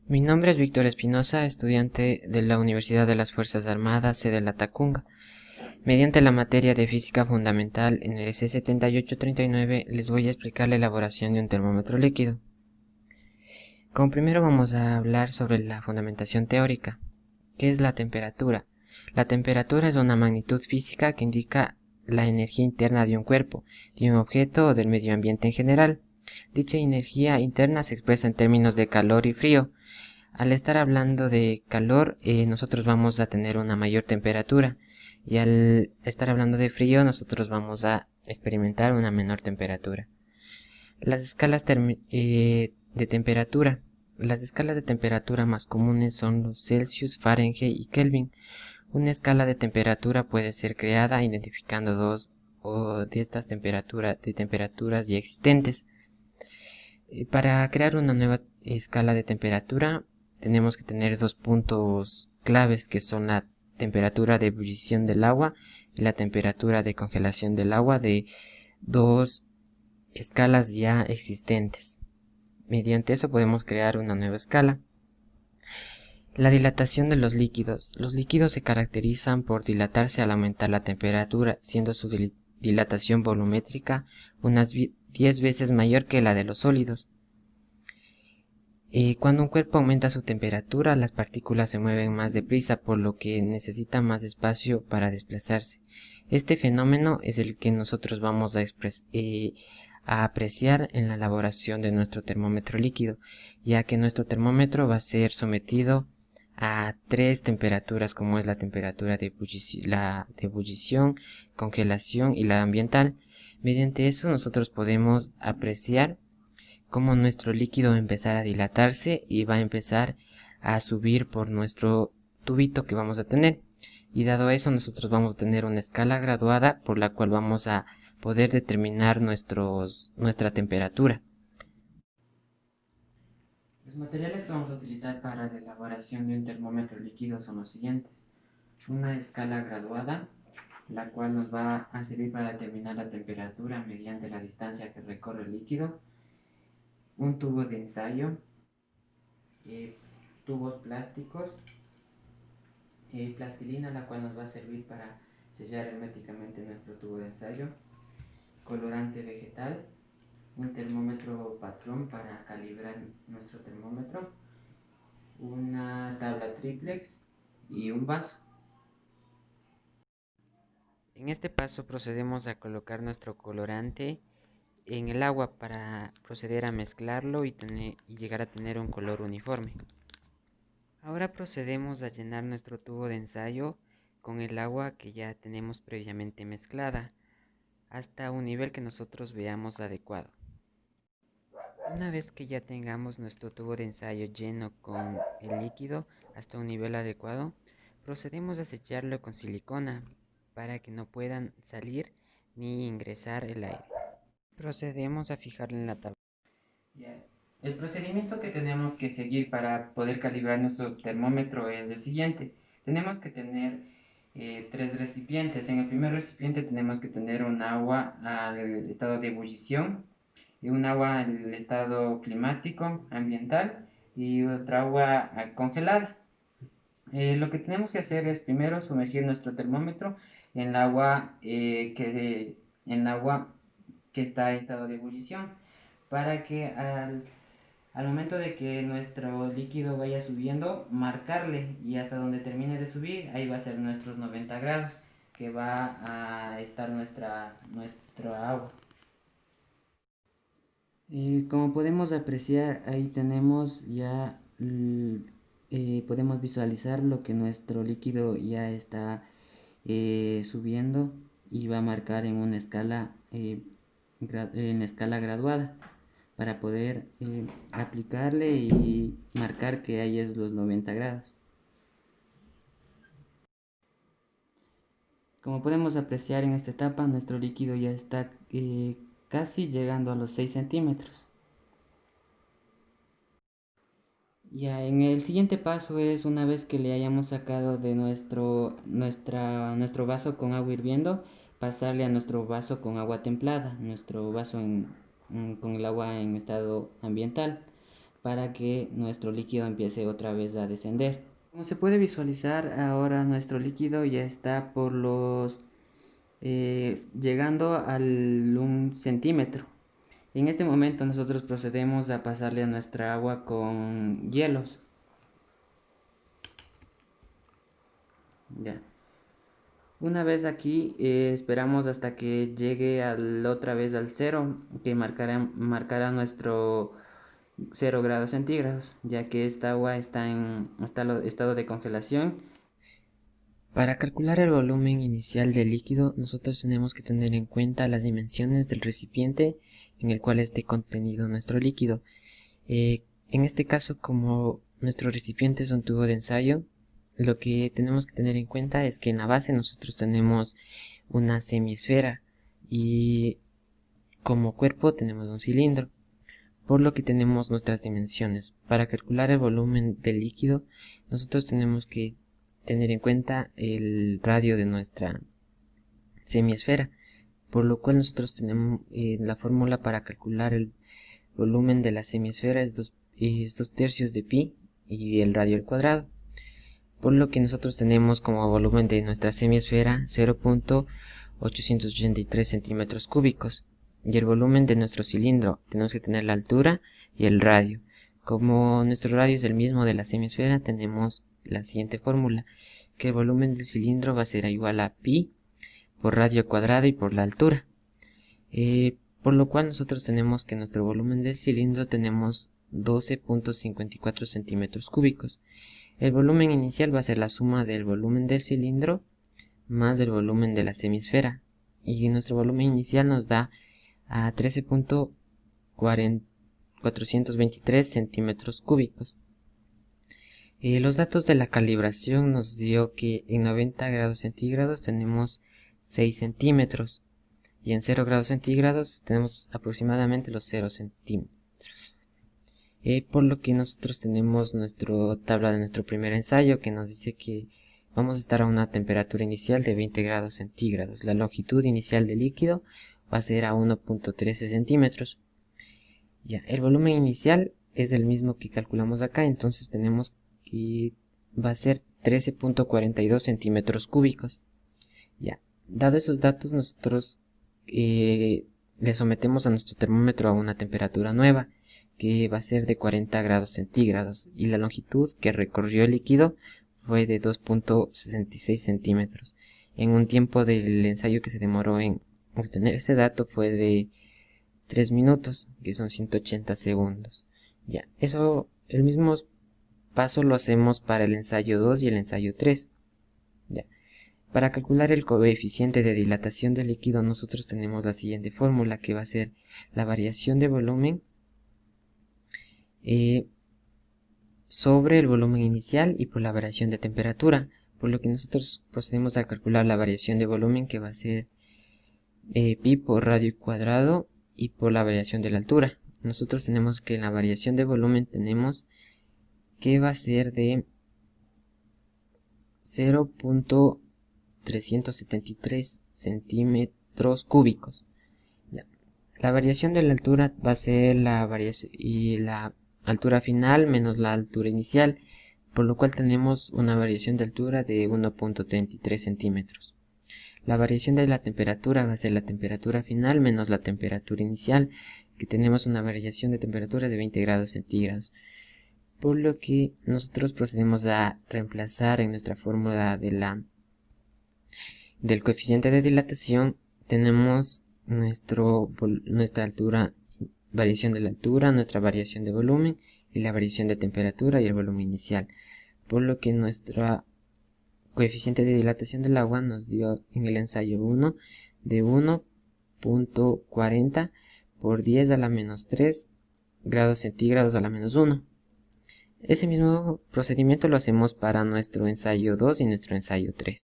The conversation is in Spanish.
Mi nombre es Víctor Espinosa, estudiante de la Universidad de las Fuerzas Armadas, sede La Tacunga. Mediante la materia de física fundamental en el C7839 les voy a explicar la elaboración de un termómetro líquido. Como primero vamos a hablar sobre la fundamentación teórica. ¿Qué es la temperatura? La temperatura es una magnitud física que indica la energía interna de un cuerpo, de un objeto o del medio ambiente en general. Dicha energía interna se expresa en términos de calor y frío. Al estar hablando de calor, nosotros vamos a tener una mayor temperatura, y al estar hablando de frío, nosotros vamos a experimentar una menor temperatura. Las escalas de temperatura. Las escalas de temperatura más comunes son los Celsius, Fahrenheit y Kelvin. Una escala de temperatura puede ser creada identificando dos o de estas temperaturas ya existentes. Para crear una nueva escala de temperatura tenemos que tener dos puntos claves, que son la temperatura de ebullición del agua y la temperatura de congelación del agua, de dos escalas ya existentes. Mediante eso podemos crear una nueva escala. La dilatación de los líquidos. Los líquidos se caracterizan por dilatarse al aumentar la temperatura, siendo su dilatación volumétrica unas 10 veces mayor que la de los sólidos. Cuando un cuerpo aumenta su temperatura, las partículas se mueven más deprisa, por lo que necesita más espacio para desplazarse. Este fenómeno es el que nosotros vamos a apreciar en la elaboración de nuestro termómetro líquido, ya que nuestro termómetro va a ser sometido a tres temperaturas, como es la temperatura de ebullición, congelación y la ambiental. Mediante eso nosotros podemos apreciar cómo nuestro líquido va a empezar a dilatarse y va a empezar a subir por nuestro tubito que vamos a tener. Y dado eso, nosotros vamos a tener una escala graduada por la cual vamos a poder determinar nuestra temperatura. Los materiales que vamos a utilizar para la elaboración de un termómetro líquido son los siguientes: una escala graduada, la cual nos va a servir para determinar la temperatura mediante la distancia que recorre el líquido; un tubo de ensayo, tubos plásticos, plastilina, la cual nos va a servir para sellar herméticamente nuestro tubo de ensayo; colorante vegetal, un termómetro patrón para calibrar nuestro termómetro, una tabla triplex y un vaso. En este paso procedemos a colocar nuestro colorante en el agua para proceder a mezclarlo y llegar a tener un color uniforme. Ahora procedemos a llenar nuestro tubo de ensayo con el agua que ya tenemos previamente mezclada, hasta un nivel que nosotros veamos adecuado. Una vez que ya tengamos nuestro tubo de ensayo lleno con el líquido hasta un nivel adecuado, procedemos a sellarlo con silicona para que no puedan salir ni ingresar el aire. Procedemos a fijarlo en la tabla. El procedimiento que tenemos que seguir para poder calibrar nuestro termómetro es el siguiente. Tenemos que tener tres recipientes. En el primer recipiente tenemos que tener un agua al estado de ebullición, y un agua al estado climático, ambiental, y otra agua congelada. Lo que tenemos que hacer es primero sumergir nuestro termómetro en el agua que está en estado de ebullición, para que al momento de que nuestro líquido vaya subiendo, marcarle, y hasta donde termine de subir, ahí va a ser nuestros 90 grados que va a estar nuestra agua. Como podemos apreciar, ahí tenemos ya, podemos visualizar lo que nuestro líquido ya está subiendo, y va a marcar en una escala, en escala graduada, para poder aplicarle y marcar que ahí es los 90 grados. Como podemos apreciar en esta etapa, nuestro líquido ya está casi llegando a los 6 centímetros. Ya, en el siguiente paso es, una vez que le hayamos sacado de nuestro vaso con agua hirviendo, pasarle a nuestro vaso con agua templada, nuestro vaso con el agua en estado ambiental, para que nuestro líquido empiece otra vez a descender. Como se puede visualizar, ahora nuestro líquido ya está por los llegando al 1 centímetro. En este momento nosotros procedemos a pasarle a nuestra agua con hielos. Ya. Una vez aquí esperamos hasta que llegue otra vez al 0, que marcará nuestro 0 grados centígrados, ya que esta agua está en estado de congelación. Para calcular el volumen inicial del líquido, nosotros tenemos que tener en cuenta las dimensiones del recipiente en el cual esté contenido nuestro líquido. En este caso, como nuestro recipiente es un tubo de ensayo, lo que tenemos que tener en cuenta es que en la base nosotros tenemos una semiesfera y como cuerpo tenemos un cilindro, por lo que tenemos nuestras dimensiones. Para calcular el volumen del líquido, nosotros tenemos que tener en cuenta el radio de nuestra semiesfera, por lo cual nosotros tenemos la fórmula para calcular el volumen de la semiesfera es 2 tercios de pi y el radio al cuadrado, por lo que nosotros tenemos como volumen de nuestra semiesfera 0.883 centímetros cúbicos, y el volumen de nuestro cilindro tenemos que tener la altura y el radio. Como nuestro radio es el mismo de la semiesfera, tenemos la siguiente fórmula, que el volumen del cilindro va a ser igual a pi por radio al cuadrado y por la altura. Por lo cual nosotros tenemos que nuestro volumen del cilindro tenemos 12.54 centímetros cúbicos. El volumen inicial va a ser la suma del volumen del cilindro más del volumen de la semiesfera, y nuestro volumen inicial nos da a 13.423 centímetros cúbicos. Los datos de la calibración nos dio que en 90 grados centígrados tenemos 6 centímetros y en 0 grados centígrados tenemos aproximadamente los 0 centímetros. Por lo que nosotros tenemos nuestra tabla de nuestro primer ensayo que nos dice que vamos a estar a una temperatura inicial de 20 grados centígrados. La longitud inicial del líquido va a ser a 1.13 centímetros. Ya, el volumen inicial es el mismo que calculamos acá, entonces tenemos que va a ser 13.42 centímetros cúbicos. Ya, dado esos datos, nosotros le sometemos a nuestro termómetro a una temperatura nueva, que va a ser de 40 grados centígrados, y la longitud que recorrió el líquido fue de 2.66 centímetros. En un tiempo del ensayo que se demoró en obtener ese dato fue de 3 minutos, que son 180 segundos. Ya, eso, el mismo paso lo hacemos para el ensayo 2 y el ensayo 3. Ya. Para calcular el coeficiente de dilatación del líquido, nosotros tenemos la siguiente fórmula, que va a ser la variación de volumen sobre el volumen inicial y por la variación de temperatura, por lo que nosotros procedemos a calcular la variación de volumen, que va a ser pi por radio cuadrado y por la variación de la altura. Nosotros tenemos que en la variación de volumen tenemos que va a ser de 0.373 centímetros cúbicos. Ya. La variación de la altura va a ser la variación y la altura final menos la altura inicial, por lo cual tenemos una variación de altura de 1.33 centímetros. La variación de la temperatura va a ser la temperatura final menos la temperatura inicial, que tenemos una variación de temperatura de 20 grados centígrados. Por lo que nosotros procedemos a reemplazar en nuestra fórmula del coeficiente de dilatación, tenemos nuestra altura, variación de la altura, nuestra variación de volumen y la variación de temperatura y el volumen inicial. Por lo que nuestro coeficiente de dilatación del agua nos dio en el ensayo 1 de 1.40 por 10 a la menos 3 grados centígrados a la menos 1. Ese mismo procedimiento lo hacemos para nuestro ensayo 2 y nuestro ensayo 3.